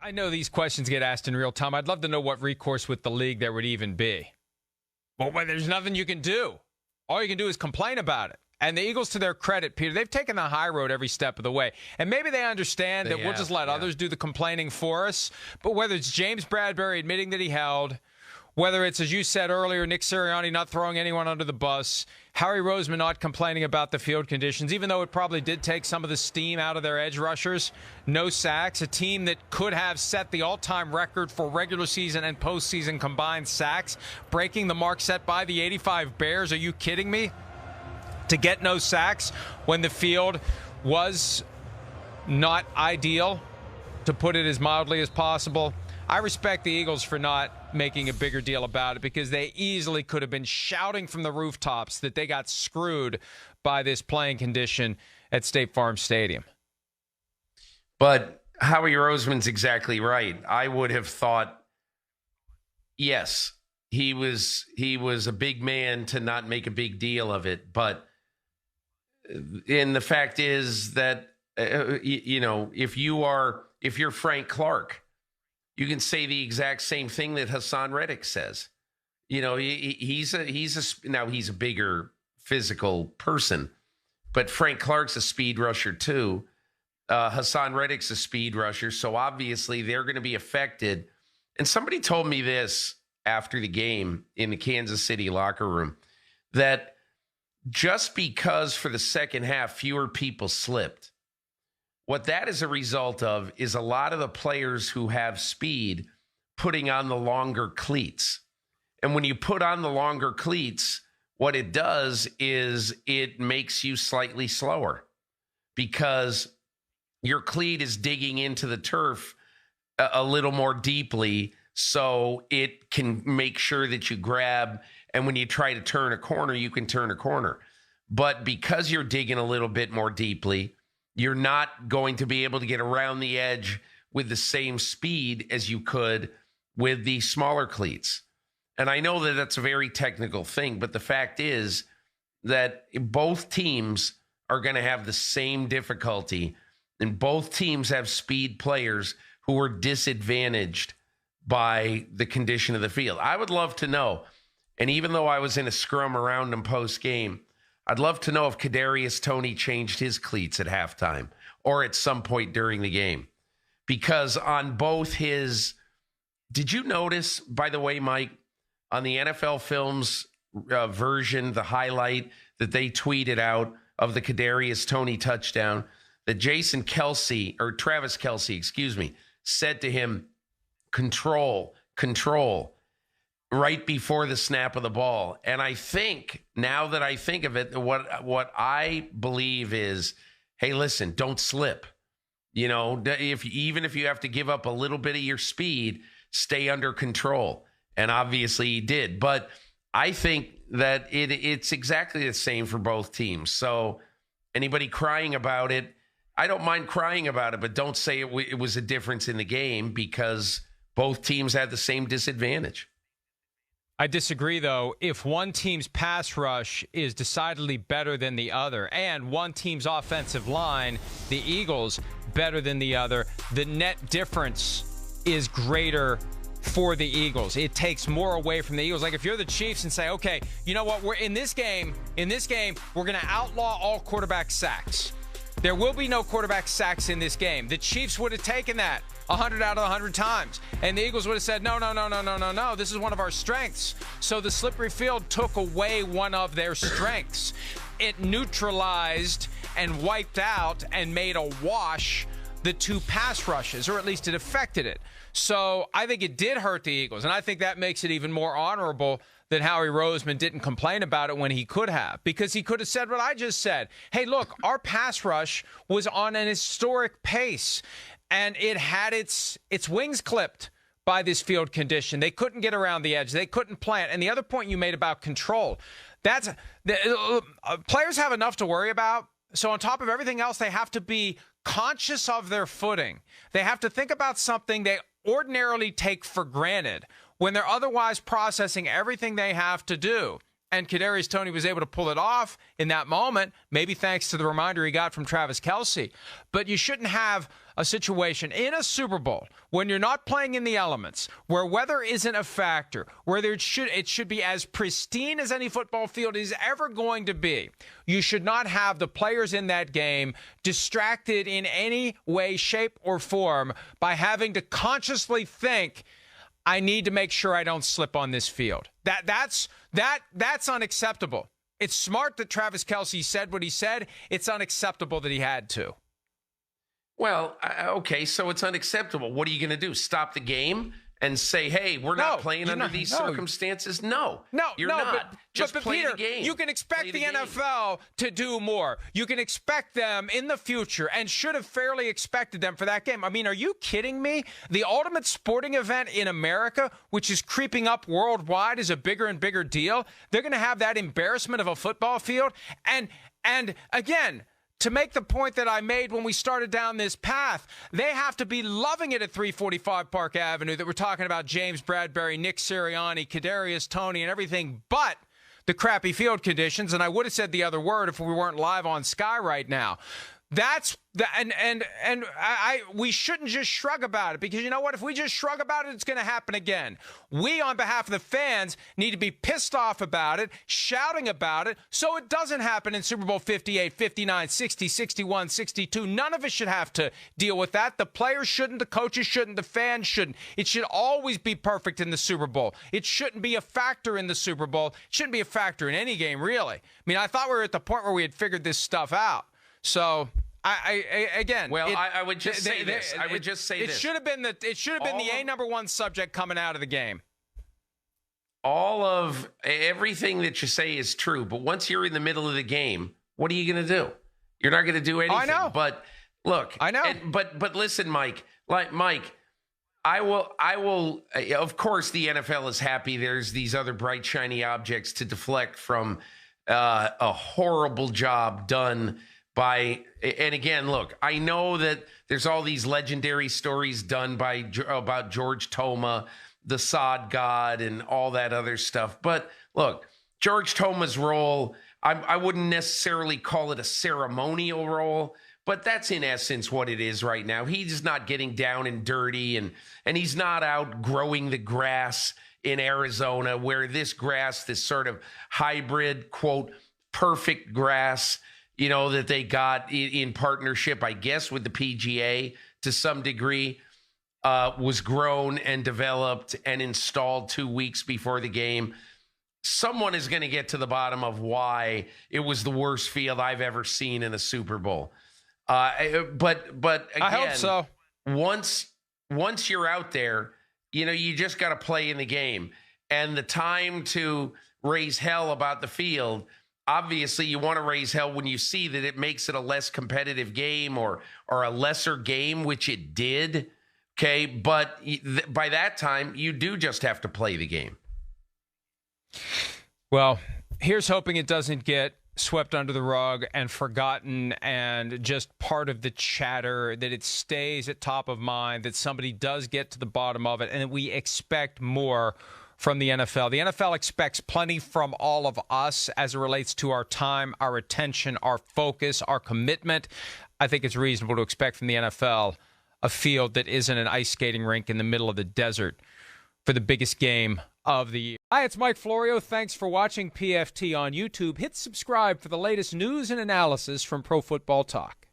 I know these questions get asked in real time. I'd love to know what recourse with the league there would even be. Well, there's nothing you can do. All you can do is complain about it. And the Eagles, to their credit, Peter, they've taken the high road every step of the way. And maybe they understand that we'll just let others do the complaining for us. But whether it's James Bradbury admitting that he held, whether it's, as you said earlier, Nick Sirianni not throwing anyone under the bus, Howie Roseman not complaining about the field conditions, even though it probably did take some of the steam out of their edge rushers. No sacks, a team that could have set the all-time record for regular season and postseason combined sacks, breaking the mark set by the 85 Bears. Are you kidding me? To get no sacks when the field was not ideal, to put it as mildly as possible. I respect the Eagles for not making a bigger deal about it, because they easily could have been shouting from the rooftops that they got screwed by this playing condition at State Farm Stadium. But Howie Roseman's exactly right. I would have thought, yes, he was a big man to not make a big deal of it. But and the fact is that, if you're Frank Clark, you can say the exact same thing that Hassan Reddick says. He's a bigger physical person, but Frank Clark's a speed rusher too. Hassan Reddick's a speed rusher, so obviously they're going to be affected. And somebody told me this after the game in the Kansas City locker room, that just because for the second half fewer people slipped, what that is a result of is a lot of the players who have speed putting on the longer cleats. And when you put on the longer cleats, what it does is it makes you slightly slower, because your cleat is digging into the turf a little more deeply, so it can make sure that you grab, and when you try to turn a corner, you can turn a corner. But because you're digging a little bit more deeply, you're not going to be able to get around the edge with the same speed as you could with the smaller cleats. And I know that that's a very technical thing, but the fact is that both teams are going to have the same difficulty, and both teams have speed players who are disadvantaged by the condition of the field. I would love to know, and even though I was in a scrum around him post-game, I'd love to know if Kadarius Toney changed his cleats at halftime or at some point during the game. Because on both his... Did you notice, by the way, Mike, on the NFL Films version, the highlight that they tweeted out of the Kadarius Toney touchdown, that Travis Kelce, said to him, control, right before the snap of the ball. And I think, now that I think of it, what I believe is, hey, listen, don't slip. Even if you have to give up a little bit of your speed, stay under control. And obviously he did. But I think that it's exactly the same for both teams. So anybody crying about it, I don't mind crying about it, but don't say it was a difference in the game, because both teams had the same disadvantage. I disagree, though. If one team's pass rush is decidedly better than the other, and one team's offensive line, the Eagles, better than the other, the net difference is greater for the Eagles. It takes more away from the Eagles. Like if you're the Chiefs and say, okay, you know what, we're in this game, we're going to outlaw all quarterback sacks. There will be no quarterback sacks in this game. The Chiefs would have taken that 100 out of 100 times. And the Eagles would have said, no. This is one of our strengths. So the slippery field took away one of their strengths. It neutralized and wiped out and made a wash the two pass rushes, or at least it affected it. So I think it did hurt the Eagles. And I think that makes it even more honorable that Howie Roseman didn't complain about it when he could have, because he could have said what I just said. Hey, look, our pass rush was on an historic pace, and it had its wings clipped by this field condition. They couldn't get around the edge. They couldn't plant. And the other point you made about control, players have enough to worry about. So on top of everything else, they have to be conscious of their footing. They have to think about something they ordinarily take for granted when they're otherwise processing everything they have to do. And Kadarius Toney was able to pull it off in that moment, maybe thanks to the reminder he got from Travis Kelce. But you shouldn't have a situation in a Super Bowl when you're not playing in the elements, where weather isn't a factor, where it should be as pristine as any football field is ever going to be. You should not have the players in that game distracted in any way, shape, or form by having to consciously think, I need to make sure I don't slip on this field. That's unacceptable. It's smart that Travis Kelce said what he said. It's unacceptable that he had to. Well, okay, so it's unacceptable. What are you going to do? Stop the game and say, hey, we're not playing under these circumstances? No, you're not. Just play Peter, the game. You can expect the NFL to do more. You can expect them in the future and should have fairly expected them for that game. I mean, are you kidding me? The ultimate sporting event in America, which is creeping up worldwide, is a bigger and bigger deal. They're going to have that embarrassment of a football field. And again, to make the point that I made when we started down this path, they have to be loving it at 345 Park Avenue that we're talking about James Bradbury, Nick Sirianni, Kadarius Toney, and everything but the crappy field conditions. And I would have said the other word if we weren't live on Sky right now. That's the, and we shouldn't just shrug about it, because you know what? If we just shrug about it, it's going to happen again. We, on behalf of the fans, need to be pissed off about it, shouting about it, so it doesn't happen in Super Bowl 58, 59, 60, 61, 62. None of us should have to deal with that. The players shouldn't, the coaches shouldn't, the fans shouldn't. It should always be perfect in the Super Bowl. It shouldn't be a factor in the Super Bowl. It shouldn't be a factor in any game, really. I mean, I thought we were at the point where we had figured this stuff out. So, again. Well, I would just say this. I would just say this. It should have been the number one subject coming out of the game. All of everything that you say is true, but once you're in the middle of the game, what are you going to do? You're not going to do anything. I know. But look, I know. But listen, Mike. I will. Of course, the NFL is happy. There's these other bright, shiny objects to deflect from a horrible job done by, and again, look, I know that there's all these legendary stories done about George Toma, the sod god, and all that other stuff. But look, George Toma's role, I wouldn't necessarily call it a ceremonial role, but that's in essence what it is right now. He's not getting down and dirty, and he's not out growing the grass in Arizona, where this grass, this sort of hybrid, quote, perfect grass, that they got in partnership, I guess, with the PGA to some degree, was grown and developed and installed 2 weeks before the game. Someone is going to get to the bottom of why it was the worst field I've ever seen in a Super Bowl. But again, I hope so. Once you're out there, you just got to play in the game. And the time to raise hell about the field, obviously, you want to raise hell when you see that it makes it a less competitive game or a lesser game, which it did. Okay, but by that time, you do just have to play the game. Well, here's hoping it doesn't get swept under the rug and forgotten and just part of the chatter, that it stays at top of mind, that somebody does get to the bottom of it, and that we expect more from the NFL. The NFL expects plenty from all of us as it relates to our time, our attention, our focus, our commitment. I think it's reasonable to expect from the NFL a field that isn't an ice skating rink in the middle of the desert for the biggest game of the year. Hi, it's Mike Florio. Thanks for watching PFT on YouTube. Hit subscribe for the latest news and analysis from Pro Football Talk.